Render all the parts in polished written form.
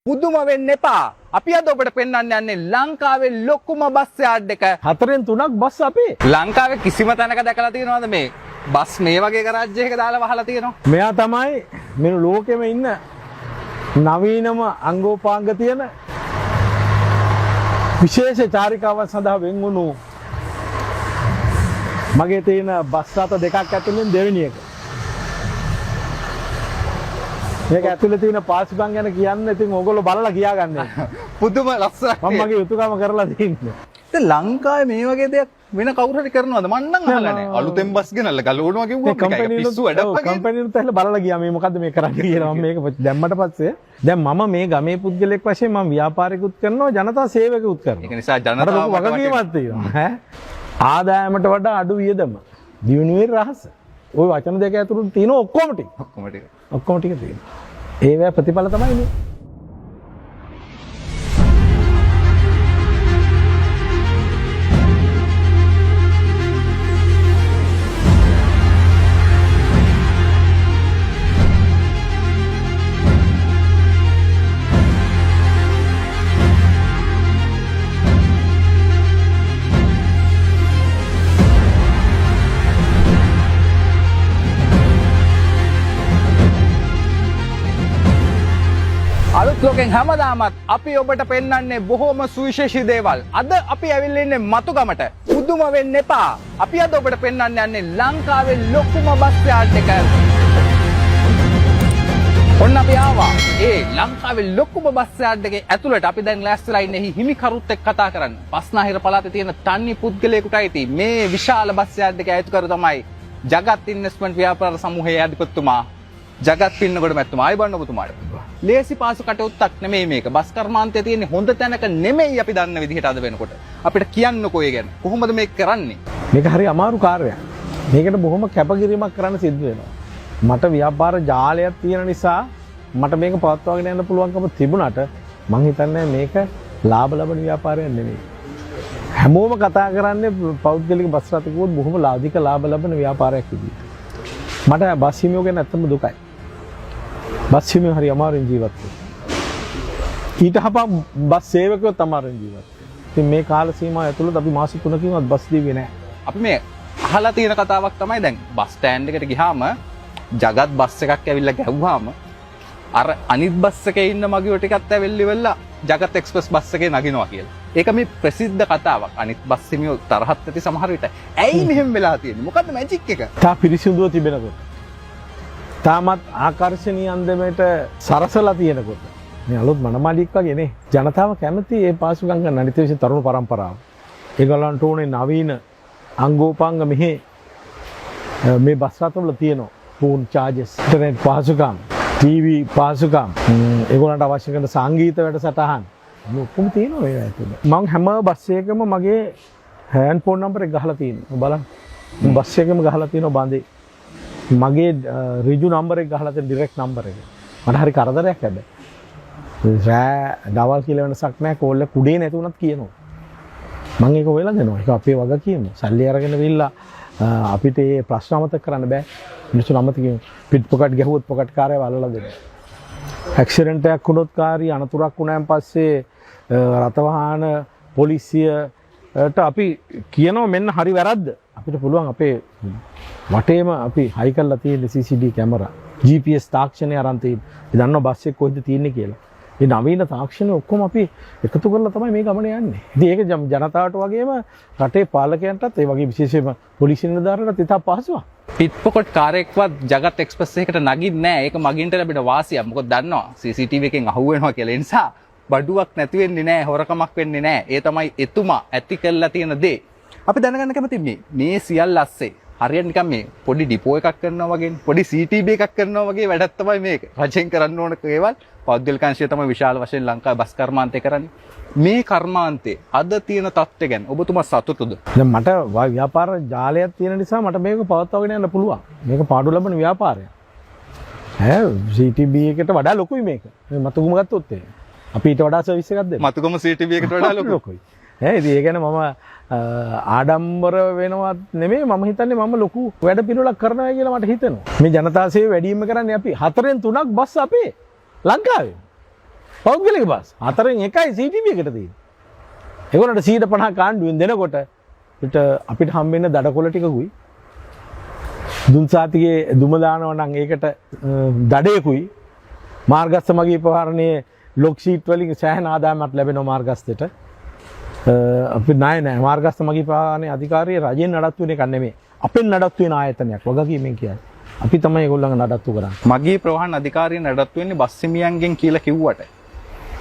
පුදුම වෙන්න එපා. අපි අද ඔබට පෙන්වන්න යන්නේ ලංකාවේ ලොකුම බස් යාඩ් එක. 4න් 3ක් බස් අපේ. ලංකාවේ කිසිම තැනක දැකලා තියෙනවද මේ බස් මේ වගේ ගරාජ් එකක දාලා වහලා තියෙනවා? මෙයා තමයි මේ ලෝකෙම ඉන්න නවීනම අංගෝපාංග තියෙන විශේෂ චාරිකාවක් සඳහා වෙන්වුණු මගේ තියෙන බස් රථ දෙකක් ඇතුළෙන් දෙවෙනි එක. මේක ඇතුලේ තියෙන පාසුකම් ගැන කියන්න ඉතින් ඕගොල්ලෝ බලලා කියාගන්න. පුදුම ලස්සනක්. මම මගේ යුතුයකම කරලා තියෙන්නේ. දැන් ලංකාවේ මේ වගේ දෙයක් වෙන කවුරු හරි කරනවද? මං නම් අහලා නැහැ. අලුතෙන් බස් ගෙනල්ලා ගලවනවා කිව්වොත් මේක පිස්සු වැඩක් වගේ. කම්පැනිලුත් ඇවිල්ලා බලලා ගියා මේ මොකද්ද මේ කරන්නේ කියලා. මම මේක දැම්මට පස්සේ දැන් මම මේ ගමේ පුද්ගලෙක් වශයෙන් මම ව්‍යාපාරිකුත් කරනවා ජනතා සේවකුත් කරනවා. ඒක නිසා ජනතාව වගකීමක් තියෙනවා. ආදායමට වඩා අඩු වියදම. දියුණුවේ රහස. ওই වචන දෙක ඇතුළේ තියෙන ඔක්කොම ටික. ඔක්කොම ටික තියෙනවා. ඒවැ ප්‍රතිඵල තමයි මේ. අලුත් ලෝකෙන් හැමදාමත් අපි ඔබට පෙන්වන්නේ බොහොම සුවිශේෂී දේවල්. අද අපි ඇවිල්ලා ඉන්නේ මතුගමට. පුදුම වෙන්න එපා. අපි අද ඔබට පෙන්වන්න යන්නේ ලංකාවේ ලොකුම බස් යාඩ් එක. ඔන්න අපි ආවා. ඒ ලංකාවේ ලොකුම බස් යාඩ් එකේ ඇතුළට අපි දැන් ලෑස්තිලා ඉන්නේ හිමිකරුත් එක්ක කතා කරන්න. බස්නාහිර පළාතේ තියෙන තනි පුද්ගලයෙකුටයි තියෙන්නේ. මේ විශාල බස් යාඩ් එකේ අයිතිකරු තමයි ජගත් ඉන්වෙස්ට්මන්ට් ව්‍යාපාර සමූහයේ අධිපතිතුමා ජගත් පින්නගොඩ මැතිතුමා. ආයිබන් ඔබතුමාට. ලේසි පාසු කටයුත්තක් නෙමෙයි මේක. බස් කර්මාන්තයේ තියෙන හොඳ තැනක නෙමෙයි අපි දන්න විදිහට අද වෙනකොට. අපිට කියන්නකෝ ඒ ගැන. කොහොමද මේක කරන්නේ? මේක හරි අමාරු කාර්යයක්. මේකට බොහොම කැපකිරීමක් කරන්න සිද්ධ වෙනවා. මට ව්‍යාපාර ජාලයක් තියෙන නිසා මට මේක පවත්වාගෙන යන්න පුළුවන්කම තිබුණාට මං හිතන්නේ මේක ලාභ ලබන ව්‍යාපාරයක් නෙමෙයි. හැමෝම කතා කරන්නේ පෞද්ගලික බස් රථකුත් බොහොම අධික ලාභ ලබන ව්‍යාපාරයක් විදිහට. මට බස් හිමියෝ ගැන ඇත්තම දුකයි. බස් හිමියෝ හරි අමාරුවෙන් ජීවත් වෙනවා. ඊට හපා බස් සේවකයෝ අමාරුවෙන් ජීවත් වෙනවා. ඉතින් මේ කාල සීමාව ඇතුළත අපි මාස 3කින්වත් බස් දීවේ නැහැ. අපි මේ අහලා තියෙන කතාවක් තමයි දැන් බස් ස්ටෑන්ඩ් එකට ගියාම ජගත් බස් එකක් ඇවිල්ලා ගැව්වාම අර අනිත් බස් එකේ ඉන්න මගියෝ ටිකත් ඇවිල්ලිවෙලා ජගත් එක්ස්ප්‍රස් බස් එකේ නගිනවා කියලා. ඒක මේ ප්‍රසිද්ධ කතාවක්. අනිත් බස් හිමියෝ තරහත් ඇති සමහර විට. ඇයි මෙහෙම වෙලා තියෙන්නේ? මොකද්ද මැජික් එක? තා පිරිසිදුව තිබෙනකොට. තාමත් ආකර්ශනීය අන්දමට සරසලා තියෙනකොට. මේ අලුත් මනමාලික් වගේ නේ. ජනතාව කැමති මේ පාසුකම් ගන්න අනිත් විශේෂ තරුණ පරම්පරාව. ඒගොල්ලන්ට ඕනේ නවීන අංගෝපාංග මෙහි මේ බස් රථවල තියෙනවා. ෆෝන් චාර්ජස්, ඉන්ටර්නෙට් පාසුකම්, ටීවී පාසුකම්, ඒගොල්ලන්ට අවශ්‍ය කරන සංගීත වැඩසටහන් ඔක්කොම තියෙනවා ඒ ඇතුළේ. මම හැම බස් එකකම මගේ හෑන්ඩ් ෆෝන් නම්බර් එක ගහලා තියෙනවා. බලන්න. බස් එකකම ගහලා තියෙනවා බඳේ. මගේ ඍජු නම්බර් එක ගහලා තියෙන ඩිරෙක්ට් නම්බර් එක. මට හරි කරදරයක් හැබැයි. රෑ දවල් කියලා වෙනසක් නැහැ. කෝල් එක කුඩේ නැතුණත් කියනවා. මම ඒක හොයලා දෙනවා. ඒක අපේ වගකීම. සල්ලි අරගෙන විල්ලා අපිට මේ ප්‍රශ්න අමතක කරන්න බෑ. මිනිස්සු අමතක කියමු. පිට පොකට් ගැහුවොත් පොකට් කාර්යය වලලා දෙනවා. ඇක්සිඩන්ට් එකක් වුණොත් කාර්ය අනතුරක් වුණාන් පස්සේ රථවාහන පොලිසියට අපි කියනවා මෙන්න හරි වැරද්ද. අපිට පුළුවන් අපේ වටේම අපි හයි කරලා තියෙන CCTV කැමරා, GPS තාක්ෂණය අරන් තියෙන. ඒ දන්නවා බස් එක කොහෙද තියෙන්නේ කියලා. මේ නවීන තාක්ෂණ ඔක්කොම අපි එකතු කරලා තමයි මේ ගමන යන්නේ. ඉතින් ඒක ජනතාවට වගේම රටේ පාලකයන්ටත් ඒ වගේ විශේෂයෙන්ම පොලිසිය නිලධාරීන්ටත් ඉතා පහසුවක්. පිට්පොකට් කාර්යයක්වත් ජගත් එක්ස්ප්‍රස් එකකට නගින්නේ නැහැ. ඒක මගින්ට ලැබෙන වාසියක්. මොකද දන්නවා CCTV එකෙන් අහුවෙනවා කියලා. ඒ නිසා බඩුවක් නැති වෙන්නේ නැහැ, හොරකමක් වෙන්නේ නැහැ. ඒ තමයි එතුමා ඇති කරලා තියෙන දේ. අපි දැනගන්න කැමති මේ සියල්ල ඇස්සේ හරියට නිකන් මේ පොඩි ඩිපෝ එකක් කරනවා වගේ, පොඩි CTB එකක් කරනවා වගේ වැඩක් තමයි මේක. රජෙන් කරන්න ඕන ඒවල් පෞද්ගලික අංශය තමයි විශාල වශයෙන් ලංකාවේ බස් කර්මාන්තය කරන්නේ. මේ කර්මාන්තේ අද තියෙන තත්ත්වය ගැන ඔබතුමා සතුටුද? දැන් මට ව්‍යාපාර ජාලයක් තියෙන නිසා මට මේක පවත්වාගෙන යන්න පුළුවන්. මේක පාඩු ලබන ව්‍යාපාරයක්. CTB එකට වඩා ලොකුයි මේක. මේ මතුගම ගත්තොත් අපි ඊට වඩා සර්විස් එකක් දෙන්න. මතුගම CTB එකට වඩා ලොකුයි. ඉතින් ඒ කියන්නේ මම ආඩම්බර වෙනවත් නෙමෙයි මම හිතන්නේ මම ලොකු වැඩ පිළිවෙලක් කරනවා කියලා මට හිතෙනවා. මේ ජනතා සේවය වැඩිම කරන්නේ අපි 4න් 3ක් බස් අපේ ලංකාවේ. පෞද්ගලික බස්. හතරෙන් එකයි CTB එකට තියෙන්නේ. ඒගොල්ලන්ට 150 කාණ්ඩුවෙන් දෙනකොට අපිට හම්බෙන්න දඩකොළ ටිකකුයි දුන්සාතිගේ දුම දානවා නම් ඒකට දඩයකුයි මාර්ගස්ත මගී ප්‍රහරණයේ ලොක් ෂීට් වලින් සෑහෙන ආදායමක් ලැබෙනවා මාර්ගස්තයට. අපි නෑ මාර්ගස්ත මගී ප්‍රහරණයේ අධිකාරිය රජයෙන් නඩත්තු වෙන එක නෙමෙයි. අපෙන් නඩත්තු වෙන ආයතනයක් වගකීමෙන් කියන්නේ. අපි තමයි ඒගොල්ලන්ව නඩත්තු කරන්නේ. මගී ප්‍රවාහන අධිකාරිය නඩත්තු වෙන්නේ බස් හිමියන්ගෙන් කියලා කිව්වට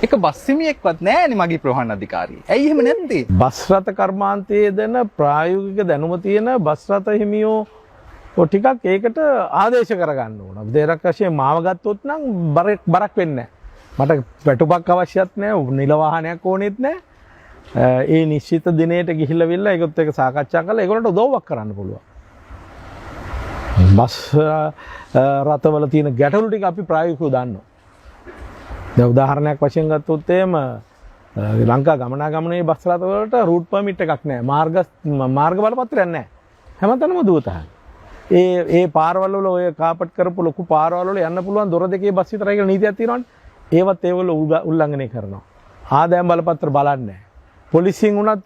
එක බස් හිමියෙක්වත් නෑනේ මගී ප්‍රවාහන අධිකාරිය. ඇයි එහෙම නැත්තේ? බස් රථ කර්මාන්තයේ දෙන ප්‍රායෝගික දැනුම තියෙන බස් රථ හිමියෝ ටිකක් ඒකට ආදේශ කරගන්න ඕන. දෙයක් වශයෙන් මාව ගත්තොත් නම් බරක් වෙන්නේ නැහැ. මට පැටුපක් අවශ්‍යත් නැහැ, නිල වාහනයක් ඕනෙත් නැහැ. ඒ නිශ්චිත දිනයට ගිහිල්ලා විල්ලා ඒකත් එක්ක සාකච්ඡා කරලා ඒගොල්ලන්ට උදව්වක් කරන්න පුළුවන්. බස් රථවල තියෙන ගැටලු ටික අපි ප්‍රායෝගිකව දන්නවා. දැන් උදාහරණයක් වශයෙන් ගත්තොත් එහෙම ලංකා ගමනාගමනයේ බස් රථවලට රූට් පර්මිට් එකක් නැහැ. මාර්ග බලපත්‍රයක් නැහැ. හැමතැනම දුවතහයි. ඒ පාරවල වල ඔය කාපට් කරපු ලොකු පාරවල වල යන්න පුළුවන් දොර දෙකේ බස් විතරයි කියලා නීතියක් තියෙනවනේ. ඒවත් ඒවල උල්ලංඝනය කරනවා. ආදායම් බලපත්‍ර බලන්නේ නැහැ. පොලිසියෙන් උනත්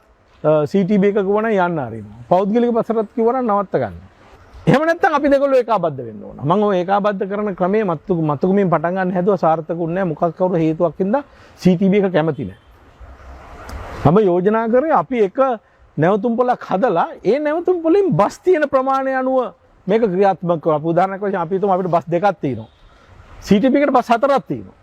CTB එක කිව්වනම් යන්න ආරිනවා. පෞද්ගලික බස් රථ කිව්වනම් නවත්ත ගන්න. එහෙම නැත්නම් අපි දෙකොල්ලෝ ඒකාබද්ධ වෙන්න ඕන. මම ඔය ඒකාබද්ධ කරන ක්‍රමයේ මත්තුකුමින් පටන් ගන්න හැදුවා සාර්ථකුන්නේ නැහැ. මොකක් කවුරු හේතුවක් හින්දා CTB එක කැමති නැහැ. මම යෝජනා කරේ අපි එක නැවතුම් පොලක් හදලා ඒ නැවතුම් පොලින් බස් තියෙන ප්‍රමාණය අනුව මේක ක්‍රියාත්මක කරලා උදාහරණයක් වශයෙන් අපි හිතමු අපිට බස් දෙකක් තියෙනවා. CTB එකට බස් හතරක් තියෙනවා.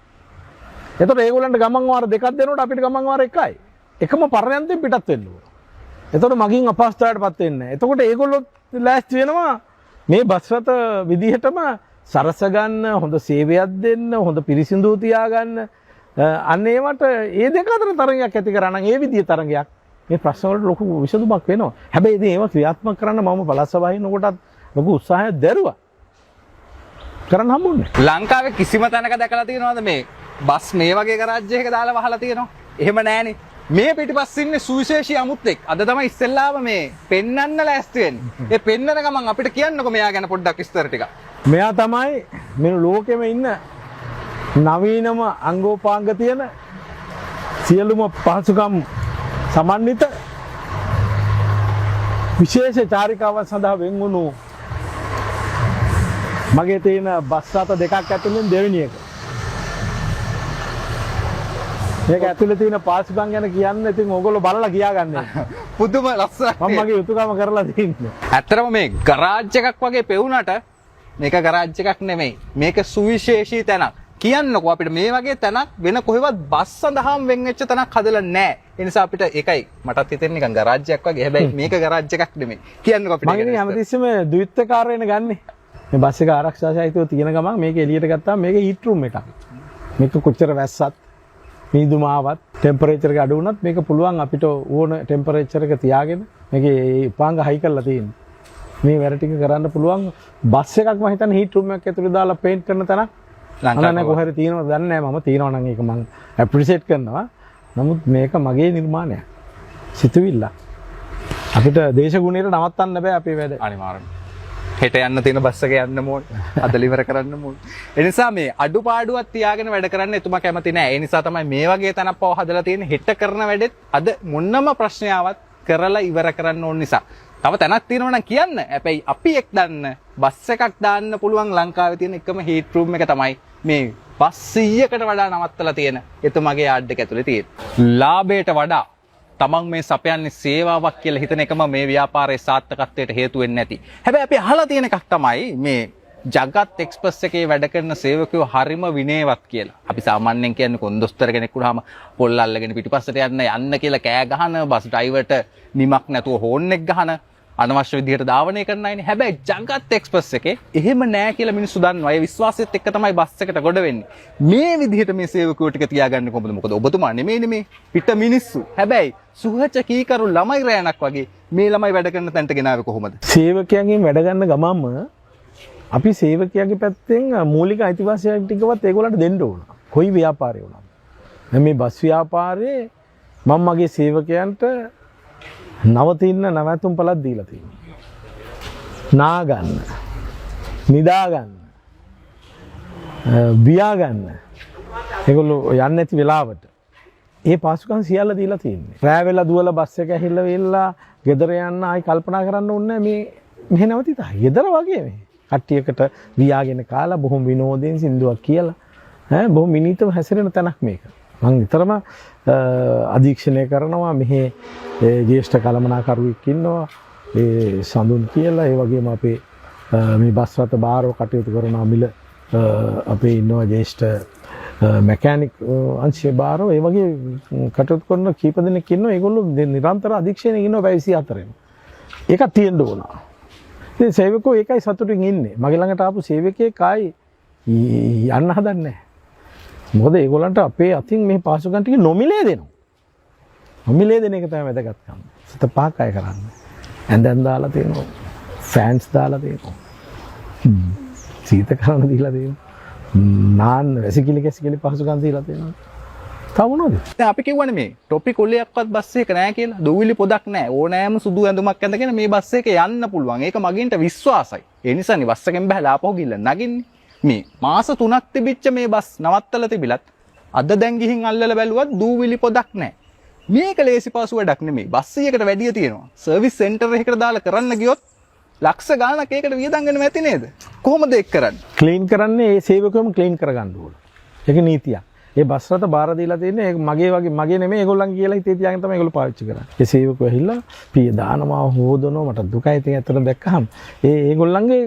එතකොට ඒගොල්ලන්ට ගමන් වාර දෙකක් දෙනකොට අපිට ගමන් වාර එකයි. එකම පරයන්තෙන් පිටත් වෙන්න ඕන. එතකොට මගින් අපහසුතාවයටපත් වෙන්නේ නැහැ. එතකොට ඒගොල්ලෝ ලෑස්ති වෙනවා මේ බස් රථ විදිහටම සරස ගන්න, හොඳ සේවයක් දෙන්න, හොඳ පිරිසිදු තියාගන්න. අන්න ඒවට ඒ දෙක අතර තරගයක් ඇති කරා නම් ඒ විදිහේ තරගයක් මේ ප්‍රශ්න වලට ලොකු විසඳුමක් වෙනවා. හැබැයි ඉතින් ඒව ක්‍රියාත්මක කරන්න මම පළාත් සභාවේ ඉන්නකොටත් ලොකු උත්සාහයක් දැරුවා. කරන්න හම්බුනේ. ලංකාවේ කිසිම තැනක දැකලා තියෙනවද මේ බස් මේ වගේ ගරාජ් එකක දාලා වහලා තියෙනවා? එහෙම නෑනේ. මේ පිටිපස්ස ඉන්නේ සුවිශේෂී අමුත්තෙක්. අද තමයි ඉස්සෙල්ලාම මේ පෙන්නන්න ලෑස්ති වෙන්නේ. ඒ පෙන්නන ගමන් අපිට කියන්නකෝ මෙයා ගැන පොඩ්ඩක් විස්තර ටිකක්. මෙයා තමයි මේ ලෝකෙම ඉන්න නවීනම අංගෝපාංග තියෙන සියලුම පහසුකම් සමන්විත විශේෂ චාරිකාවක් සඳහා වෙන් වුණු මගේ තියෙන බස් රථ දෙකක් ඇතුළෙන් දෙවෙනි එක. මේක ඇතුළේ තියෙන පාසුකම් ගැන කියන්න ඉතින් ඕගොල්ලෝ බලලා කියාගන්න. පුදුම ලස්සනක්. මම මගේ යුතුයකම කරලා තියෙන්නේ. ඇත්තටම මේ ගරාජ් එකක් වගේ පෙවුනට මේක ගරාජ් එකක් නෙමෙයි. මේක සුවිශේෂී තැනක්. කියන්නකෝ අපිට මේ වගේ තැනක් වෙන කොහෙවත් බස් සඳහාම වෙන් වෙච්ච තැනක් හදලා නැහැ. ඒ නිසා අපිට ඒකයි මටත් හිතෙන්නේ නිකන් ගරාජ් එකක් වගේ. හැබැයි මේක ගරාජ් එකක් නෙමෙයි. කියන්නකෝ අපිට. මම ඉතින් හැමතිස්සෙම ද්විත්වකාරයන ගන්නෙ. මේ බස් එක ආරක්ෂා සහිතව තියෙන ගමන් මේක එළියට ගත්තාම මේක හීට් රූම් එකක්. මේක කොච්චර වැස්සත් මීදුම ආවත් ටෙම්පරේචර් එක අඩු වුණත් මේක පුළුවන් අපිට ඕන ටෙම්පරේචර් එක තියාගෙන මේකේ උපාංග හයි කරලා තියෙනවා. මේ වැඩ ටික කරන්න පුළුවන් බස් එකක් මම හිතන්නේ හීට් රූම් එකක් ඇතුලේ දාලා පේන්ට් කරන තැනක් ලංකාවේ කොහෙද තියෙනවද දන්නේ නැහැ. මම තියෙනවා නම් ඒක මම ඇප්‍රීෂিয়েට් කරනවා. නමුත් මේක මගේ නිර්මාණයක්. සිතුවිල්ල. අපිට දේශගුණයට නවත්තන්න බෑ අපේ වැඩ. අනිවාර්යයෙන්. හෙට යන්න තියෙන බස් එක යන්න ඕනේ. අද liver කරන්න ඕනේ. ඒ නිසා මේ අඩුපාඩුවක් තියාගෙන වැඩ කරන්න එතුමා කැමති නෑ. ඒ නිසා තමයි මේ වගේ තැනක් පව හදලා තියෙන්නේ. හෙට කරන වැඩෙත් අද මොන්නම ප්‍රශ්නයාවක් කරලා ඉවර කරන්න ඕන නිසා. තව තැනක් තියෙනවා නම් කියන්න. හැබැයි අපි එක් දන්න බස් එකක් දාන්න පුළුවන් ලංකාවේ තියෙන එකම හීට් රූම් එක තමයි මේ බස් 100කට වඩා නවත්තලා තියෙන එතුමාගේ යාඩ් එක ඇතුලේ තියෙන. ලාභයට වඩා තමන් මේ සපයන්නේ සේවාවක් කියලා හිතන එකම මේ ව්‍යාපාරයේ සාර්ථකත්වයට හේතු වෙන්නේ නැති. හැබැයි අපි අහලා තියෙන එකක් තමයි මේ ජගත් එක්ස්ප්‍රස් එකේ වැඩ කරන සේවකයෝ හරිම විනයවත් කියලා. අපි සාමාන්‍යයෙන් කියන්නේ කොන්දොස්තර කෙනෙක් වුණාම පොල් අල්ලගෙන පිටිපස්සට යන්න කියලා කෑ ගහන, බස් ඩ්‍රයිවර්ට නිමක් නැතුව හෝන් එක ගහන, අනවශ්‍ය විදිහට ධාවනය කරන අයනේ. හැබැයි ජගත් එක්ස්ප්‍රස් එකේ එහෙම නෑ කියලා මිනිස්සු දන්නවා. ඒ විශ්වාසයත් එක්ක තමයි බස් එකට ගොඩ වෙන්නේ. මේ විදිහට මේ සේවකයෝ ටික තියාගන්නේ කොහොමද? මොකද ඔබතුමා නෙමෙයිනේ මේ පිට මිනිස්සු. හැබැයි සුහච කීකරු ළමයි රෑනක් වගේ මේ ළමයි වැඩ කරන තැනට ගෙනාවේ කොහොමද? සේවකයන්ගෙන් වැඩ ගන්න ගමන්ම අපි සේවකයාගේ පැත්තෙන් මූලික අයිතිවාසිකම් ටිකවත් ඒගොල්ලන්ට දෙන්න ඕන. කොයි ව්‍යාපාරේ වුණත්. දැන් මේ බස් ව්‍යාපාරේ මම මගේ සේවකයන්ට නවතින්න නැවතුම් පළක් දීලා තියෙනවා. නා ගන්න. නිදා ගන්න. බියා ගන්න. ඒගොල්ලෝ යන්නේ නැති වෙලාවට ඒ පාසුකම් සියල්ල දීලා තියෙන්නේ. රෑ වෙලා දුවලා බස් එක ඇහිල්ලා වෙලා ගෙදර යන්න ආයි කල්පනා කරන්න ඕනේ මේ මෙහෙ නැවතිතා. ගෙදර වගේ මේ. කට්ටියකට වියාගෙන කාලා බොහොම විනෝදයෙන් සින්දුවක් කියලා බොහොම විනීතව හැසිරෙන තැනක් මේක. මම විතරම අධීක්ෂණය කරනවා මෙහි ජ්‍යෙෂ්ඨ කළමනාකරුවෙක් ඉන්නවා ඒ සඳුන් කියලා ඒ වගේම අපේ මේ බස් රථ භාරව කටයුතු කරන අමිල අපේ ඉන්නවා ජ්‍යෙෂ්ඨ මැකැනික් අංශයේ භාරව ඒ වගේ කටයුතු කරන කීප දෙනෙක් ඉන්නවා ඒගොල්ලෝ නිරන්තර අධීක්ෂණයේ ඉන්නවා පැය 24න්. ඒක තියෙන්න ඕන. ඉතින් සේවකෝ ඒකයි සතුටින් ඉන්නේ. මගේ ළඟට ආපු සේවකයෙක් ආයි යන්න හදන්නේ නැහැ. මොකද ඒගොල්ලන්ට අපේ අතින් මේ පාසුකම් ටික නොමිලේ දෙනවා. නොමිලේ දෙන එක තමයි වැදගත්කම. සත පහක් අය කරන්නේ. ඇඳන් දාලා තියෙනවා. ෆෑන්ස් දාලා තියෙනවා. සීත කරන දීලා තියෙනවා. නාන්න වැසිකිලි කැසිකිලි පහසුකම් දීලා තියෙනවා. තව මොනවද? දැන් අපි කියවනේ මේ ටොපික් ඔල්ලයක්වත් බස් එක නෑ කියලා. දොවිලි පොදක් නෑ. ඕනෑම සුදු ඇඳුමක් ඇඳගෙන මේ බස් එක යන්න පුළුවන්. ඒක මගින්ට විශ්වාසයි. ඒ නිසානේ බස් එකෙන් බහලා ආපහු ගිල්ල නගින්නේ. මේ මාස 3ක් තිබිච්ච මේ බස් නවත්තලා තිබිලත් අද දැන් ගිහින් අල්ලලා බැලුවත් දූවිලි පොදක් නැහැ. මේක ලේසි පාසු වැඩක් නෙමෙයි. බස් 100කට වැඩිය තියෙනවා. සර්විස් සෙන්ටර් එකකට දාලා කරන්න ගියොත් ලක්ෂ ගාණක් ඒකට වියදම් වෙනවා ඇති නේද? කොහොමද ඒක කරන්නේ? ක්ලීන් කරන්නේ ඒ සේවකයම ක්ලීන් කරගන්න ඕන. ඒක නීතියක්. ඒ බස් රථ බාර දීලා තියෙන්නේ ඒක මගේ වගේ මගේ නෙමෙයි ඒගොල්ලන් කියලා හිතේ තියාගෙන තමයි ඒගොල්ලෝ පාවිච්චි කරන්නේ. ඒ සේවකයෝ ඇහිලා පිය දානවා හොදනවා මට දුකයි ඉතින් ඇත්තට දැක්කහම ඒගොල්ලන්ගේ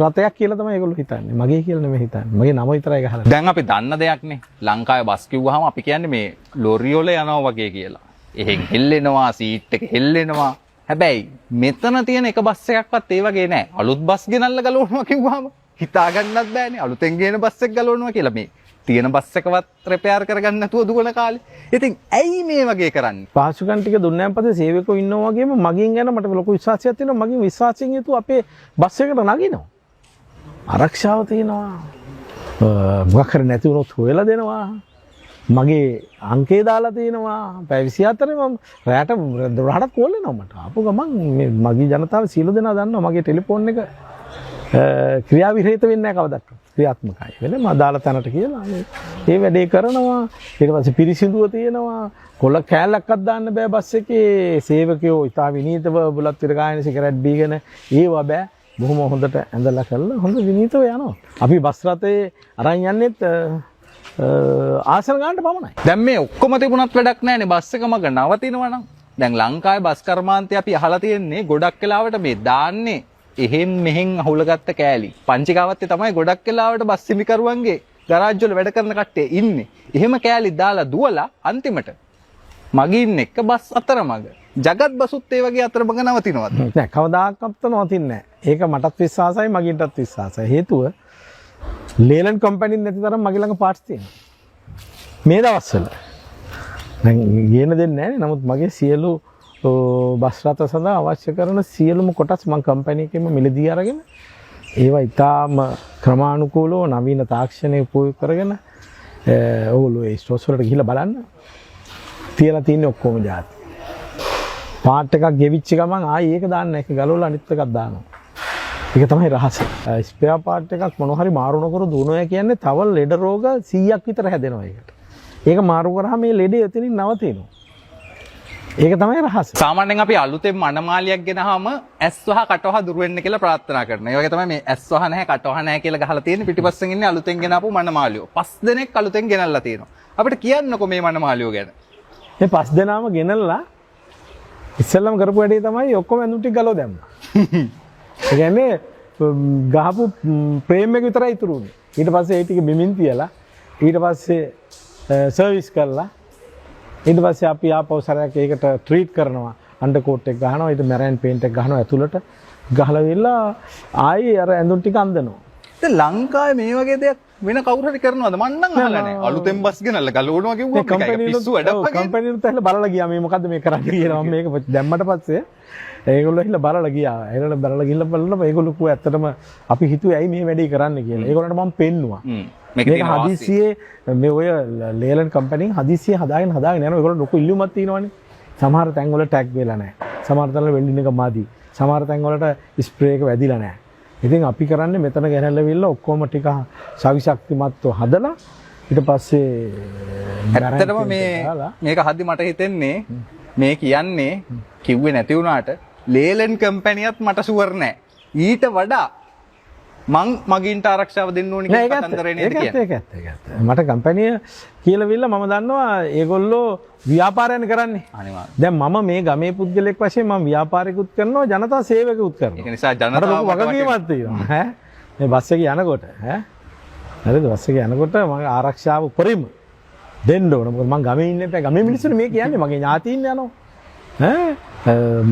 රතයක් කියලා තමයි ඒගොල්ලෝ හිතන්නේ. මගේ කියලා නෙමෙයි හිතන්නේ. මගේ නම විතරයි ගහලා. දැන් අපි දන්න දෙයක්නේ. ලංකාවේ බස් කිව්වහම අපි කියන්නේ මේ ලොරි වල යනවා වගේ කියලා. එහෙන් හෙල්ලෙනවා, සීට් එක හෙල්ලෙනවා. හැබැයි මෙතන තියෙන එක බස් එකක්වත් ඒ වගේ නෑ. අලුත් බස් ගෙනල්ලා ගලවනවා කිව්වහම හිතා ගන්නත් බෑනේ. අලුතෙන් ගේන බස් එක ගලවනවා කියලා මේ තියෙන බස් එකවත් රිපෙයාර් කරගන්න නැතුව දුවන කාලේ. ඉතින් ඇයි මේ වගේ කරන්නේ? පාසුකම් ටික දුන්නාන් පස්සේ සේවකයෝ ඉන්නවා වගේම මගින් ගැන මට ලොකු විශ්වාසයක් තියෙනවා. මගින් විශ්වාසයෙන් යුතුව අපේ බස් එකට නගිනවා. ආරක්ෂාව තියෙනවා. මොකක් හරි නැති වුණොත් හොයලා දෙනවා. මගේ අංකේ දාලා තියෙනවා. පැය 24 මම රැට දොරහටත් කෝල් වෙනවා මට. ආපු ගමන් මේ මගේ ජනතාව සියලු දෙනා දන්නවා මගේ ටෙලිෆෝන් එක ක්‍රියාවිරහිත වෙන්නේ නැහැ කවදාවත්. ක්‍රියාත්මකයි වෙන මම දාලා තැනට කියලා මේ වැඩේ කරනවා. ඊට පස්සේ පිරිසිදුව තියෙනවා. කොළ කෑල්ලක්වත් දාන්න බෑ බස් එකේ. සේවකයෝ ඉතා විනීතව බුලත් විතර ගායන සිගරට් බීගෙන ඒවා බෑ. බොහොම හොඳට ඇඳලා කරලා හොඳ විනීතව යනවා. අපි බස් රථේ අරන් යන්නේත් ආසන ගන්නට පමණයි. දැන් මේ ඔක්කොම තිබුණත් වැඩක් නැහැනේ බස් එක මග නවතිනවා නම්. දැන් ලංකාවේ බස් කර්මාන්තය අපි අහලා තියෙන්නේ ගොඩක් වෙලාවට මේ දාන්නේ එහෙන් මෙහෙන් අහුලගත්ත කෑලි. පංචිකාවත්තේ තමයි ගොඩක් වෙලාවට බස් හිමිකරුවන්ගේ ගරාජ් වල වැඩ කරන කට්ටිය ඉන්නේ. එහෙම කෑලි දාලා දුවලා අන්තිමට මගින් එක්ක බස් අතරමඟ ජගත් බසුත් ඒ වගේ අතරමඟ නවතිනවද? නෑ කවදාකවත් නවතින්නේ නෑ. ඒක මටත් විශ්වාසයි මගින්ටත් විශ්වාසයි. හේතුව ලේලන් කම්පැනි නැති තරම් මගේ ළඟ පාර්ට්ස් තියෙනවා. මේ දවස්වල දැන් ගේන දෙන්නේ නෑනේ. නමුත් මගේ සියලු බස් රථ සඳහා අවශ්‍ය කරන සියලුම කොටස් මම කම්පැනි එකෙම මිලදී අරගෙන ඒවා ඉතාම ක්‍රමානුකූලව නවීන තාක්ෂණය උපයෝග කරගෙන ඕගොල්ලෝ ඒ ස්ටෝර්ස් වලට ගිහිල්ලා බලන්න තියලා තියෙන ඔක්කොම જાති. පාර්ට් එකක් ගෙවිච්ච ගමන් ආයි ඒක දාන්න එක ගලවලා අනිත් එකක් දානවා. ඒක තමයි රහස. ස්පෙයා පාර්ට් එකක් මොන හරි මාරු නොකර දුවනවා කියන්නේ තව ලෙඩ රෝග 100ක් විතර හැදෙනවා ඒකට. ඒක මාරු කරාම මේ ලෙඩේ එතනින් නවතිනවා. ඒක තමයි රහස. සාමාන්‍යයෙන් අපි අලුතෙන් මනමාලියක් ගෙනහම ඇස් වහ කට වහ දුර වෙන්න කියලා ප්‍රාර්ථනා කරනවා. ඒ වගේ තමයි මේ ඇස් වහ නැහැ කට වහ නැහැ කියලා ගහලා තියෙන පිටිපස්සෙන් ඉන්නේ අලුතෙන් ගෙනාපු මනමාලියෝ. 5 දෙනෙක් අලුතෙන් ගෙනල්ලා තියෙනවා. අපිට කියන්නකෝ මේ මනමාලියෝ ගැන. මේ 5 දෙනාම ගෙනල්ලා ඉස්සෙල්ලම කරපු වැඩේ තමයි ඔක්කොම ඇඳුම් ටික ගලව දැම්මා. ඒ කියන්නේ ගහපු ප්‍රේම් එක විතරයි ඉතුරු වුනේ. ඊට පස්සේ ඒ ටික බිමින් තියලා ඊට පස්සේ සර්විස් කරලා ඊට පස්සේ අපි ආපහු සරයක් ඒකට ට්‍රීට් කරනවා. අන්ඩර් කෝට් එක ගහනවා. ඊට මැරයින් පේන්ට් එක ගහනවා ඇතුළට. ගහලා වෙලා ආයේ අර ඇඳුම් ටික අඳිනවා. දැන් ලංකාවේ මේ වගේ දෙයක් වෙන කවුරු හරි කරනවද? මං නම් අහලා නැහැ. අලුතෙන් බස් ගෙනල්ලා ගලවනවා කිව්වොත් මේක පිස්සු වැඩක් වගේ. කම්පැනිලුත් ඇවිල්ලා බලලා ගියා මේ මොකද්ද මේ කරන්නේ කියලා. මේක දැම්මට පස්සේ ඒගොල්ලෝ ඇවිල්ලා බලලා ගියා. ඒගොල්ලෝ බලලා ගිහිල්ලා බලනවා ඒගොල්ලෝ කිව්වා ඇත්තටම අපි හිතුවේ ඇයි මේ වැඩේ කරන්න කියලා. ඒගොල්ලන්ට මම පෙන්නුවා. මේක හදිසියේ මේ ඔය ලේලන් කම්පැනිෙන් හදිසියේ හදාගෙන යනවා. ඒගොල්ලෝ ලොකු ඉල්ලුමක් තියෙනවානේ. සමහර තැන්වල ටැග් වෙලා නැහැ. සමහර තැන්වල වෙන්ඩින් එක මාදි. සමහර තැන්වලට ස්ප්‍රේ එක වැදිලා නැහැ. ඉතින් අපි කරන්නේ මෙතන ගෙනල්ලා විල්ල ඔක්කොම ටික ශක්තිමත්ව හදලා ඊට පස්සේ ඇත්තටම මේක හදි මට හිතෙන්නේ මේ කියන්නේ කිව්වේ නැති වුණාට ලේලන් කම්පැනියත් මට ෂුවර් නෑ. ඊට වඩා මං මගින්ට ආරක්ෂාව දෙන්න ඕනි කියලා කතන්දරේ නේද කියන්නේ. ඒක ඇත්ත. මට කම්පැනිය කියලා විල්ලා මම දන්නවා ඒගොල්ලෝ ව්‍යාපාරයන් කරන්නේ. අනිවාර්යයෙන්. දැන් මම මේ ගමේ පුද්ගලෙක් වශයෙන් මම ව්‍යාපාරිකුත් කරනවා ජනතා සේවකුත් කරනවා. ඒක නිසා ජනතාව වගකීමක් තියෙනවා. ඈ මේ බස් එකේ යනකොට ඈ හරිද බස් එකේ යනකොට මම ආරක්ෂාව උපරිම දෙන්න ඕන. මොකද මම ගමේ ඉන්නේ නැහැ. ගමේ මිනිස්සුන්ට මේ කියන්නේ මගේ ඥාතීන් යනවා.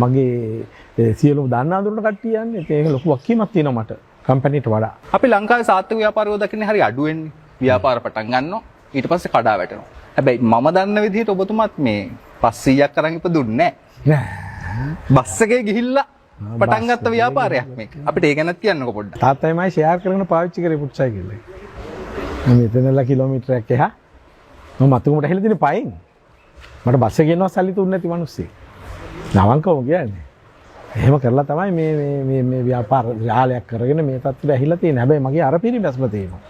මගේ සියලුම දන්න අඳුරන කට්ටිය යන්නේ. ඒක ලොකු වගකීමක් තියෙනවා මට කම්පැනිට වඩා. අපි ලංකාවේ සාර්ථක ව්‍යාපාරයෝ දකින්නේ හරි අඩු වෙන්නේ. ව්‍යාපාර පටන් ගන්නවා ඊට පස්සේ කඩා වැටෙනවා. හැබැයි මම දන්න විදිහට ඔබතුමාත් මේ 500ක් අරන් ඉපදුන්නේ නැහැ. බස් එකේ ගිහිල්ලා පටන් ගත්ත ව්‍යාපාරයක් මේක. අපිට ඒ ගැනත් කියන්නකෝ පොඩ්ඩක්. තාත්තයි මයි ෂෙයාර් කරගෙන පාවිච්චි කරේ පුට්සයිකල් එක. මම මෙතනලා කිලෝමීටරයක් එහා මම මතුමුට ඇහිලා තියෙන පයින්. මට බස් එකේ යනවා සල්ලි තුන්නේ නැති මිනිස්සෙක්. නවංකව කියන්නේ. එහෙම කරලා තමයි මේ ව්‍යාපාර ජාලයක් කරගෙන මේ තත්ත්වයට ඇහිලා තියෙන්නේ. හැබැයි මගේ අර පිරිමැස්ම තියෙනවා.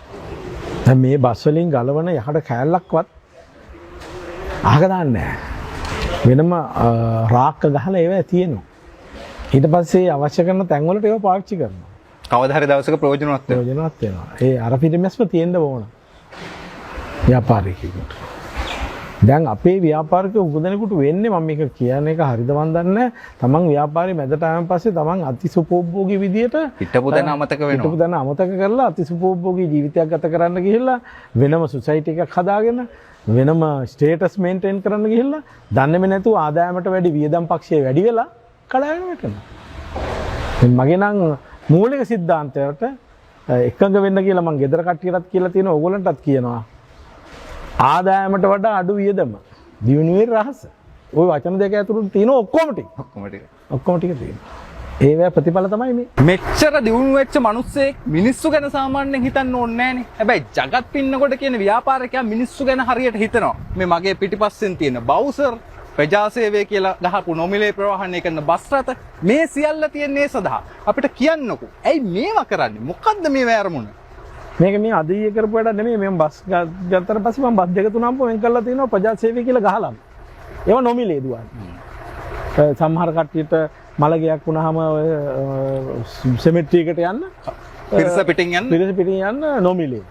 දැන් මේ බස් වලින් ගලවන යහඩ කෑල්ලක්වත් අහක දාන්නේ නැහැ. වෙනම රාක්ක ගහලා ඒවා තියෙනවා. ඊට පස්සේ අවශ්‍ය කරන තැන් වලට ඒවා පාවිච්චි කරනවා. කවදා හරි දවසක ප්‍රයෝජනවත් වෙනවා. ඒ අර පිරිමැස්ම තියෙන්න ඕන. ව්‍යාපාරිකයෙකුට. දැන් අපේ ව්‍යාපාරික උගදෙනෙකුට වෙන්නේ මම මේක කියන එක හරිද මන් දන්නේ නැහැ. තමන් ව්‍යාපාරේ මැදට ආවන් පස්සේ තමන් අතිසුපෝභෝගී විදියට හිටපු දන අමතක වෙනවා. හිටපු දන අමතක කරලා අතිසුපෝභෝගී ජීවිතයක් ගත කරන්න ගිහිල්ලා වෙනම සොසයිටි එකක් හදාගෙන වෙනම ස්ටේටස් මේන්ටේන් කරන්න ගිහිල්ලා දන්නේම නැතුව ආදායමට වැඩි වියදම් පක්ෂයේ වැඩි වෙලා කඩාගෙන වැටෙනවා. මගේ නම් මූලික સિદ્ધාන්තයට එකඟ වෙන්න කියලා මම ගෙදර කට්ටියටත් කියලා තියෙනවා ඕගොල්ලන්ටත් කියනවා. ආදායමට වඩා අඩු වියදම දියුණුවේ රහස. ওই වචන දෙක ඇතුළත තියෙන ඔක්කොම ටික තියෙනවා. ඒවැ ප්‍රතිඵල තමයි මේ. මෙච්චර දියුණු වෙච්ච මිනිස්සෙක් මිනිස්සු ගැන සාමාන්‍යයෙන් හිතන්න ඕනේ නැහනේ. හැබැයි జగත් පින්නකොට කියන ව්‍යාපාරිකයා මිනිස්සු ගැන හරියට හිතනවා. මේ මගේ පිටිපස්සෙන් තියෙන බවුසර් ප්‍රජාසේවය කියලා ගහපු නොමිලේ ප්‍රවාහනය කරන බස් රථ මේ සියල්ල තියන්නේ සඳහා. අපිට කියන්නකෝ. ඇයි මේවා කරන්නේ? මොකද්ද මේ වැරමුණ? මේක මේ අදීය කරපු වැඩක් නෙමෙයි. මම බස් ගත්තට පස්සේ මම බස් දෙක තුනක් වෙන් කරලා තියෙනවා ප්‍රජාසේවය කියලා ගහලා. ඒවා නොමිලේ දුවන්නේ. සමහර කට්ටියට මලගයක් වුණාම සෙමෙට්‍රි එකට යන්න පිරිස පිටින් යන්න නොමිලේ.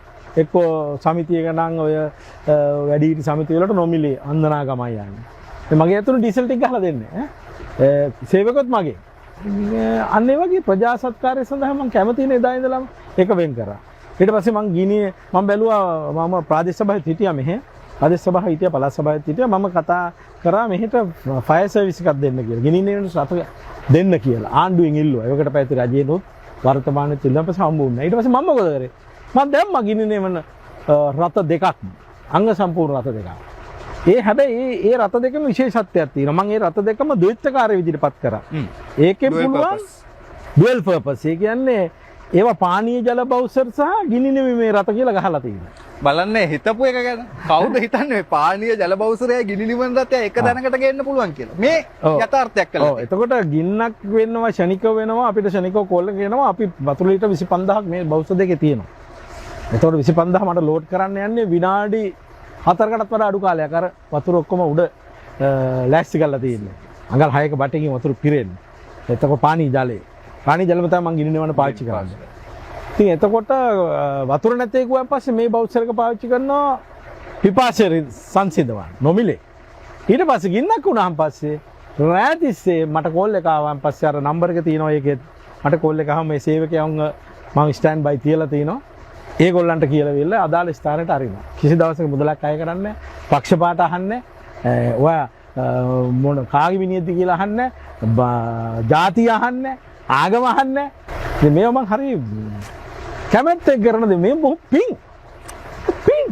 එක්කෝ සමිතියක නම් ඔය වැඩිහිටි සමිතිය වලට නොමිලේ අන්දනාගමයි යන්නේ. මගේ ඇතුළේ ඩීසල් ටික ගහලා දෙන්නේ ඈ. සේවකත් මගේ. අන්න ඒ වගේ ප්‍රජා සත්කාරය සඳහා මම කැමති නේ එදා ඉඳලම ඒක වෙන් කරා. ඊට පස්සේ මම ගිනියේ මම බැලුවා මම ප්‍රාදේශ සභාවෙත් හිටියා මෙහෙ. ප්‍රාදේශ සභාව හිටියා පළාත් සභාවෙත් හිටියා. මම කතා කරා මෙහෙට ෆයර් සර්විස් එකක් දෙන්න කියලා. ගිනින්නේ වෙන සත දෙන්න කියලා. ආණ්ඩුවෙන් ඉල්ලුවා. ඒකට පැති රජේනොත් වර්තමානයේ තිල්ලම පස්සේ හම්බුන්නේ. ඊට පස්සේ මම මොකද කරේ? මම දැම්මා ගිනින්නේ වෙන රථ දෙකක්. අංග සම්පූර්ණ රථ දෙකක්. හැබැයි ඒ රථ දෙකම විශේෂත්වයක් තියෙනවා. මම ඒ රථ දෙකම ද්වෛතකාරී විදිහට පත් කරා. ඒකෙන් පුළුවන් ඩුවල් පර්පස්. ඒ කියන්නේ ඒවා පානීය ජල බවුසර් සහ ගිනි නෙමෙයි මේ රථ කියලා ගහලා තියෙනවා. බලන්න හිතපු එක ගැන. කවුද හිතන්නේ පානීය ජල බවුසරය ගිනි නිවන රථය එක දැනකට ගේන්න පුළුවන් කියලා. මේ යථාර්ථයක් කළා. ඔව්. එතකොට ගින්නක් වෙනවා ෂණිකව වෙනවා අපිට ෂණිකව කෝල්ල කියනවා අපි වතුර ලීටර් 25000ක් මේ බවුසර් දෙකේ තියෙනවා. එතකොට 25000 මට ලෝඩ් කරන්න යන්නේ විනාඩි 4කටත් වඩා අඩු කාලයක්. අර වතුර ඔක්කොම උඩ ලෑස්ති කරලා තියෙන්නේ. අඟල් 6ක බටකින් වතුර පිරෙන්නේ. එතකොට පානීය ජලය. පානීය ජලම තමයි මම ගිනි නිවන පාවිච්චි කරන්නේ. ඉතින් එතකොට වතුර නැතේ ගියාන් පස්සේ මේ බවුසර් එක පාවිච්චි කරනවා පිපාසය සංසිඳවන්න නොමිලේ. ඊට පස්සේ ගින්නක් වුණාන් පස්සේ රාතිස්සේ මට කෝල් එක ආවන් පස්සේ අර නම්බර් එක තියෙනවා ඒකේ මට කෝල් එක ආවම මේ සේවකයන්ව මම ස්ටෑන්ඩ් බයි තියලා තිනවා. ඒගොල්ලන්ට කියලා වෙල්ල අදාළ ස්ථානයට අරිනවා. කිසි දවසක මුදලක් අය කරන්නේ පක්ෂපාත අහන්නේ ඔයා මොන කාගේ විනියද්ද කියලා අහන්නේ ජාතිය අහන්නේ ආගම අහන්නේ. ඉතින් මේව මං හරි කැමැත්තෙන් කරන දේ මේ බොහොම පිං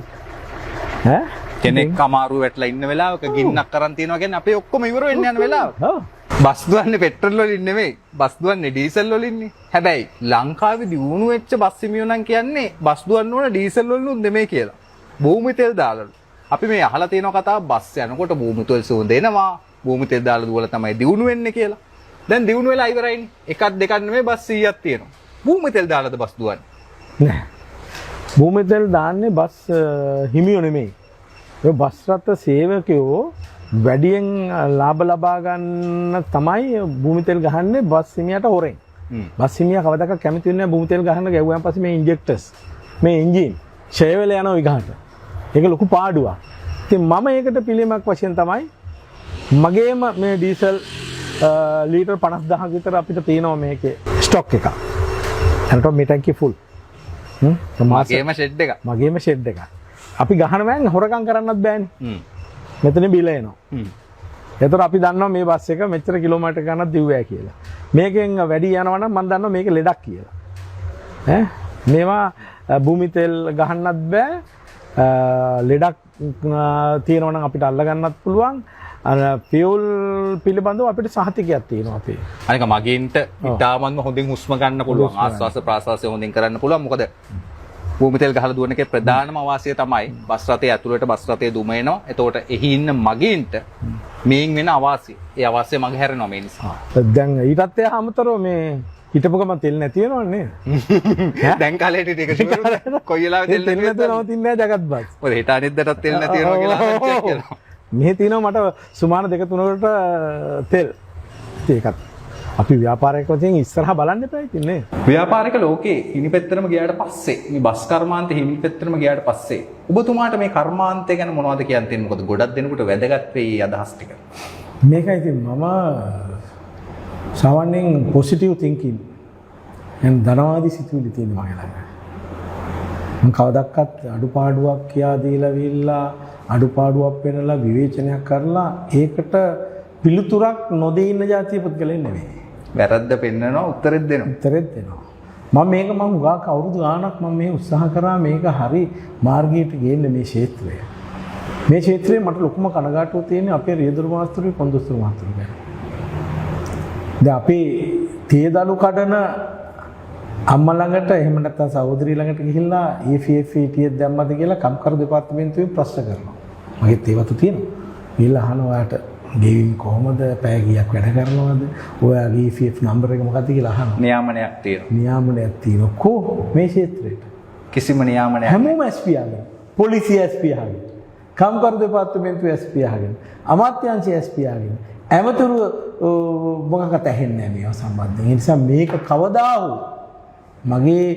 ඈ කෙනෙක් අමාරු වැටලා ඉන්න වෙලාවක ගින්නක් කරන් තියනවා කියන්නේ අපේ ඔක්කොම ඉවර වෙන්න යන වෙලාව. ඔව්. බස් දුවන්නේ පෙට්‍රල් වලින් නෙමෙයි. බස් දුවන්නේ ඩීසල් වලින්නේ. හැබැයි ලංකාවේ දියුණු වෙච්ච බස් හිමියෝ නම් කියන්නේ බස් දුවන්න ඕන ඩීසල් වලින් නෙමෙයි කියලා. භූමි තෙල් දාලා. අපි මේ අහලා තියෙන කතාව බස් යනකොට භූමි තෙල් සුවඳ එනවා. භූමි තෙල් දාලා දුවලා තමයි දියුණු වෙන්නේ කියලා. දැන් දියුණු වෙලා ඉවරයිනේ. එකක් දෙකක් නෙමෙයි බස් 100ක් තියෙනවා. භූමි තෙල් දාලාද බස් දුවන්නේ? නෑ. භූමිතෙල් දාන්නේ බස් හිමියෝ නෙමෙයි. ඒ බස් රථ සේවකයෝ වැඩියෙන් ලාභ ලබා ගන්න තමයි භූමිතෙල් ගහන්නේ බස් හිමියට හොරෙන්. බස් හිමියා කවදාක කැමති වෙන්නේ නැහැ භූමිතෙල් ගහන්න ගැව්වන් පස්සේ මේ ඉන්ජෙක්ටර්ස් මේ එන්ජින් ෂේ වෙලා යනවා විගහට. ඒක ලොකු පාඩුවක්. ඉතින් මම ඒකට පිළිමක් වශයෙන් තමයි මගේම මේ ඩීසල් ලීටර් 50000ක් විතර අපිට තියෙනවා මේකේ ස්ටොක් එක. එතකොට මේ ටැංකිය ෆුල්. මගේම ෂෙඩ් එක. මගේම ෂෙඩ් එක. අපි ගහන මෑන් හොරකම් කරන්නත් බෑනේ. මෙතන බිල එනවා. එතකොට අපි දන්නවා මේ බස් එක මෙච්චර කිලෝමීටර් ගණනක් දිව්වෑ කියලා. මේකෙන් වැඩි යනවා නම් මම දන්නවා මේක ලෙඩක් කියලා. මේවා භූමි තෙල් ගහන්නත් බෑ. ලෙඩක් තියෙනවා නම් අපිට අල්ල ගන්නත් පුළුවන්. ෆියුල් පිළිබඳව අපිට සහතිකයක් තියෙනවා අපේ. අනික මගින්ට ඉතාමත්ම හොඳින් හුස්ම ගන්න පුළුවන්. ආස්වාස ප්‍රාස්වාසය හොඳින් කරන්න පුළුවන්. මොකද භූමි තෙල් ගහලා දුවන එකේ ප්‍රධානම අවාසිය තමයි බස් රථයේ ඇතුළට බස් රථයේ දුම එනවා. එතකොට එහි ඉන්න මගින්ට මේන් වෙන අවාසිය. ඒ අවාසිය මග හැරෙනවා මේ නිසා. දැන් ඊටත් එහා අමතරව මේ හිටපු ගමන් තෙල් නැති වෙනවනේ. දැන් කාලේට ටික ෂුවර් කොයි වෙලාවෙ තෙල් නැති නවතින්නේ නැහැ జగත් බස්. මොකද හෙට අනිද්දාටත් තෙල් නැති වෙනවා කියලා ආරංචියක් කියනවා. මෙහි තියෙනවා මට සුමාන 2-3කට තෙල්. ඒකත් අපි ව්‍යාපාරයක් වශයෙන් ඉස්සරහා බලන්න එපා ඉතින් නේ. ව්‍යාපාරික ලෝකේ හිමිපෙත්තරම ගියාට පස්සේ මේ බස් කර්මාන්ත හිමිපෙත්තරම ගියාට පස්සේ ඔබතුමාට මේ කර්මාන්තය ගැන මොනවද කියන්න තියෙන්නේ? මොකද ගොඩක් දෙනෙකුට වැදගත් වෙයි අදහස් ටික. මේකයි ඉතින් මම සාමාන්‍යයෙන් පොසිටිව් තින්කින් එන් ධනවාදී සිතුවිලි තියෙනවා මගේ ළඟ. මම කවදාවත් අඩුපාඩුවක් කියා දීලා විල්ලා අඩුපාඩුවක් පෙන්නලා විවේචනයක් කරලා ඒකට පිළිතුරක් නොදී ඉන්න જાතිය පුද්ගලයන් නෙවෙයි. වැරද්ද පෙන්නනවා උත්තරෙත් දෙනවා. උත්තරෙත් දෙනවා. මම උගාක අවුරුදු ගාණක් මම මේ උත්සාහ කරා මේක හරි මාර්ගයට ගේන්න මේ ක්ෂේත්‍රය. මේ ක්ෂේත්‍රයේ මට ලොකුම කනගාටුව තියෙන්නේ අපේ රියදුරු මාස්ටරුයි කොන්දොස්තරු මාස්ටරු ගැන. දැන් අපි තේදලු කඩන අම්මා ළඟට එහෙම නැත්නම් සහෝදරිය ළඟට ගිහිල්ලා EFF දැම්මද කියලා කම්කරු දෙපාර්තමේන්තුවෙන් ප්‍රශ්න කරනවා. මගෙත් ඒවත් තියෙනවා. ගිහිල්ලා අහනවා ඔයාට ගෙවින් කොහොමද පැය කීයක් වැඩ කරනවද? ඔයාගේ EFF නම්බර එක මොකක්ද කියලා අහනවා. නියාමනයක් තියෙනවා. නියාමනයක් තියෙනවා. කො මේ ක්ෂේත්‍රයට කිසිම නියාමනයක් හැමෝම SP ආගෙන. පොලිසිය SP ආගෙන. කම්කරු දෙපාර්තමේන්තුව SP ආගෙන. අමාත්‍යාංශය SP ආගෙන. ඇමතුරු මොකක්වත් ඇහෙන්නේ නැහැ මේවා සම්බන්ධයෙන්. ඒ නිසා මේක කවදා හෝ මගේ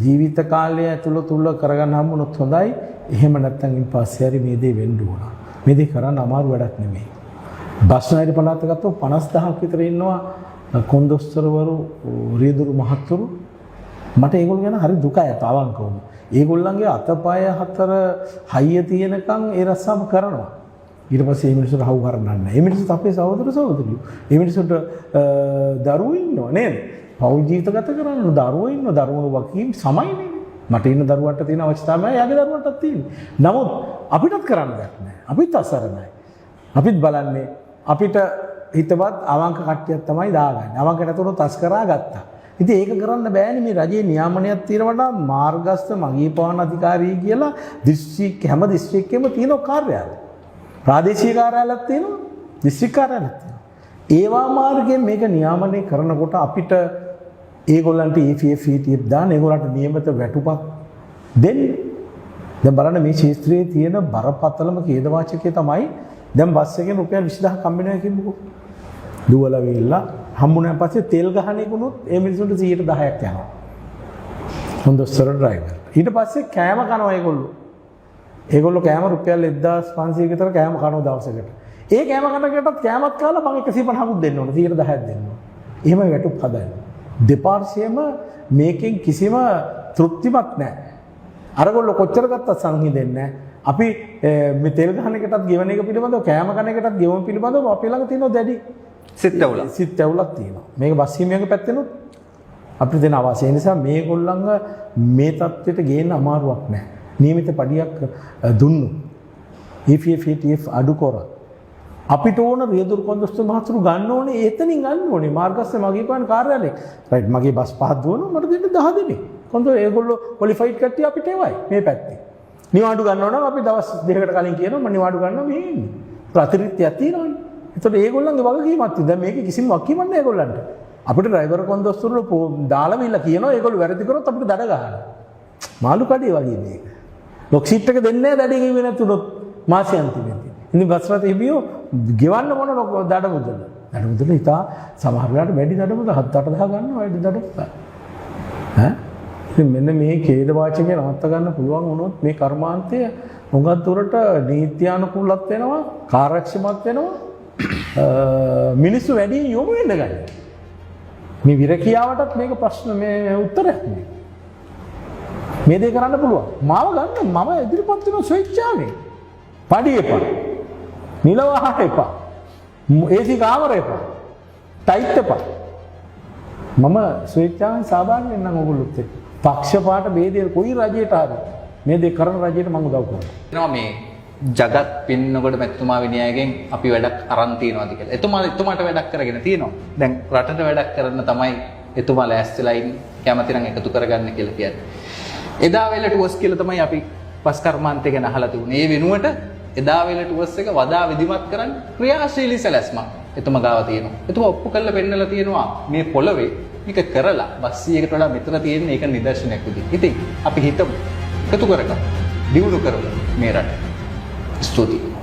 ජීවිත කාලය ඇතුළත කරගන්න හම්බුනොත් හොඳයි. එහෙම නැත්නම් ඉන් පස්සේ හරි මේ දේ වෙන්න ඕන. මේ දේ කරන්න අමාරු වැඩක් නෙමෙයි. බස්නාහිර පළාත ගත්තොත් 50000ක් විතර ඉන්නවා කොන්දොස්තරවරු රියදුරු මහත්තුරු. මට ඒගොල්ලෝ ගැන හරි දුකයි අවංකවම. ඒගොල්ලන්ගේ අතපය හතර හයිය තියෙනකන් ඒ රස්සාව කරනවා. ඊට පස්සේ මේ මිනිස්සුන්ට හවු කරන්නන්නේ නැහැ. මේ මිනිස්සුත් අපේ සහෝදර සහෝදරියෝ. මේ මිනිස්සුන්ට දරුවෝ ඉන්නව නේද? පෞල් ජීවිත ගත කරන දරුවෝ ඉන්න දරුවෝ වකීම් සමයිනේ. මට ඉන්න දරුවන්ට තියෙන අවශ්‍යතාවය යාගේ දරුවන්ටත් තියෙන්නේ. නමුත් අපිටත් කරන්න දෙයක් නැහැ. අපිත් අසරණයි. අපිත් බලන්නේ අපිට හිතවත් අවංක කට්ටියක් තමයි දාගන්නේ. අවංක නැතුණු තස්කරා ගත්තා. ඉතින් ඒක කරන්න බෑනේ මේ රජයේ නියාමනයක් තියෙනවට මාර්ගස්ත මගී පවන අධිකාරී කියලා දිස්ත්‍රික් හැම දිස්ත්‍රික්කෙම තියෙන කාර්යාලය. ප්‍රාදේශීය කාර්යාලයක් තියෙනවා. දිස්ත්‍රික් කාර්යාලයක් තියෙනවා. ඒවා මාර්ගයෙන් මේක නියාමනය කරනකොට අපිට ඒගොල්ලන්ට EFF දාන්න ඒගොල්ලන්ට නියමිත වැටුපක් දෙන්න. දැන් බලන්න මේ ක්ෂේත්‍රයේ තියෙන බරපතලම ඛේදවාචකය තමයි දැන් බස් එකෙන් රුපියල් 20000ක් හම්බෙනවා කියමුකෝ. දුවලා වෙලා හම්බුනාන් පස්සේ තෙල් ගහන එකනොත් ඒ මිනිස්සුන්ට 10%ක් යනවා. හොඳස්සර ඩ්‍රයිවර්. ඊට පස්සේ කෑම කනවා ඒගොල්ලෝ. ඒගොල්ලෝ කෑම රුපියල් 1500 විතර කෑම කනවා දවසකට. ඒ කෑම කනකටත් කෑමත් කාලා මම 150ක් දෙන්න ඕන 10%ක් දෙන්න ඕන. එහෙම වැටුප් හදන්න. දෙපාර්ශ්වයේම මේකෙන් කිසිම තෘප්තිමත් නැහැ. අරගොල්ලෝ කොච්චර ගත්තත් සංහිඳෙන්නේ නැහැ. අපි මේ තෙල් ගහන එකටත් ගෙවන එක පිළිබඳව කෑම කන එකටත් ගෙවම පිළිබඳව අපි ළඟ තියෙන දැඩි සිත් ඇවුලක් තියෙනවා. මේක බස් හිමියන්ගේ පැත්තෙනුත් අපිට දෙන අවශ්‍ය නිසා මේගොල්ලන්ව මේ තත්ත්වයට ගේන්න අමාරුවක් නැහැ. නියමිත පඩියක් දුන්නු. EFF අඩු කරා. අපිට ඕන රියදුරු කොන්දොස්තර මහතුරු ගන්න ඕනේ එතනින් ගන්න ඕනේ මාර්ගස්සේ මගේ පාන කාර්යාලේ. රයිට් මගේ බස් පහක් දුවනවා මට දෙන්න 10 දෙනෙක්. කොන්ද ඒගොල්ලෝ ක්වොලිෆයිඩ් කට්ටිය අපිට එවයි මේ පැත්තේ. නිවාඩු ගන්නවා නම් අපි දවස් දෙකකට කලින් කියනවා මම නිවාඩු ගන්නවා මෙහෙ ඉන්නේ. ප්‍රතිරිත්‍යක් තියෙනවනේ. ඒතකොට ඒගොල්ලන්ගේ වගකීමක් තියෙනවා. දැන් මේකේ කිසිම වගකීමක් නැහැ ඒගොල්ලන්ට. අපිට ඩ්‍රයිවර් කොන්දොස්තරවල දාලා විල්ලා කියනවා ඒගොල්ලෝ වැරදි කරොත් අපිට දඩ ගහනවා. මාළු කඩේ වගේ මේක. ලොක්ෂීට් එක දෙන්නේ නැහැ දඩේ ගෙවි නැතුනොත් මාසෙ අන්තිමේදී. ඉතින් බස් රථ හිමියෝ ගෙවන්න මොන දඩ මුදල. දඩ මුදල ඉතා සමහර වෙලාවට වැඩි දඩ මුදල 7-8 ගන්නවා වැඩි දඩ මුදල. ඈ ඉතින් මෙන්න මේ ඛේද වාචකේ නවත්ත ගන්න පුළුවන් වුණොත් මේ කර්මාන්තය හුඟක් දුරට නීත්‍යානුකූලත් වෙනවා කාර්යක්ෂමත් වෙනවා මිනිස්සු වැඩි යොමු වෙන්න ගන්න. මේ විරකියාවටත් මේක ප්‍රශ්න මේ උත්තරයක් නේ. මේ දේ කරන්න පුළුවන්. මාව ගන්න මම ඉදිරිපත් වෙන ස්වේච්ඡාවෙන්. පඩි එපා. නිල වාහන එපා. AC කාමර එපා. ටයිට් එපා. මම ස්වේච්ඡාවෙන් සහභාගී වෙන්නම් ඔයගොල්ලොත් එක්ක. පක්ෂපාත ભેදය කොයි රජයට හරි මේ දෙක කරන රජයට මම උදව් කරනවා. මේ ජගත් පින්නකොට මැතිතුමා විනයගෙන් අපි වැඩක් අරන් තියනවාද කියලා. එතුමාට වැඩක් කරගෙන තියෙනවා. දැන් රටට වැඩක් කරන්න තමයි එතුමා ලෑස්තිලා ඉන්නේ. කැමති නම් එකතු කරගන්න කියලා කියන්නේ. එදා වේල ටුවස් කියලා තමයි අපි පස් කර්මාන්තය ගැන අහලා තිබුණේ. ඒ වෙනුවට එදා වේල ටුවස් එක වඩා විධිමත් කරන්න ක්‍රියාශීලී සැලැස්මක් එතුමා ගාව තියෙනවා. එතුමා ඔප්පු කරලා පෙන්නලා තියෙනවා මේ පොළවේ මේක කරලා බස් 100කට වඩා මෙතන තියෙන එක නිදර්ශනයක් විදිහට. ඉතින් අපි හිතමු එකතු කරගමු. දියුණු කරමු මේ රට. ස්තුතියි.